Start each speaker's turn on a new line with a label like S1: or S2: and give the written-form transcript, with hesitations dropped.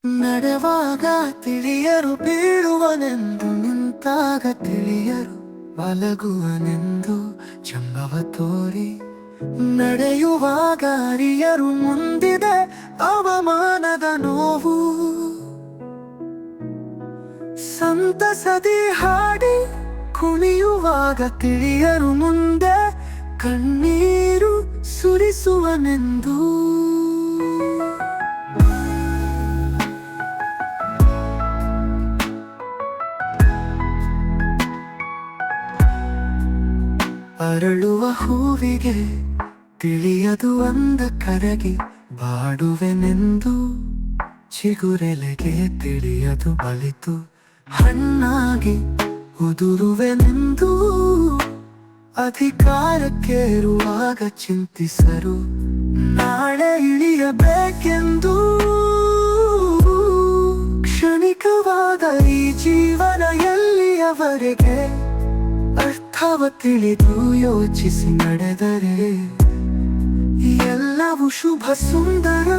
S1: ನಡೆವಾಗ ತಿಳಿಯರು ಬೀಳುವನೆಂದು, ನಿಂತಾಗ ತಿಳಿಯರು ಬಲಗುವನೆಂದು ಜಂಬವ ತೋರಿ. ನಡೆಯುವಾಗ ಅರಿಯರು ಮುಂದಿದೆ ಅವಮಾನದ ನೋವು. ಸಂತಸದಿ ಹಾಡಿ ಕುಣಿಯುವಾಗ ತಿಳಿಯರು ಮುಂದೆ ಕಣ್ಣೀರು ಸುರಿಸುವನೆಂದು. ಅರಳುವ ಹೂವಿಗೆ ತಿಳಿಯದು ಅಂದ ಕರಗಿ ಬಾಡುವೆನೆಂದು, ಚಿಗುರೆಲೆಗೆ ತಿಳಿಯದು ಬಲಿತು ಹಣ್ಣಾಗಿ ಉದುರುವೆನೆಂದು. ಅಧಿಕಾರಕ್ಕೇರುವಾಗ ಚಿಂತಿಸರು ನಾಳೆ ಇಳಿಯಬೇಕೆಂದು. ಕ್ಷಣಿಕವಾದ ಈ ಜೀವನ ಎಲ್ಲಿಯವರೆಗೆ, ಅರ್ಥವ ತಿಳಿದು ಯೋಚಿಸಿ ನಡೆದರೆ ಎಲ್ಲವೂ ಶುಭ ಸುಂದರ.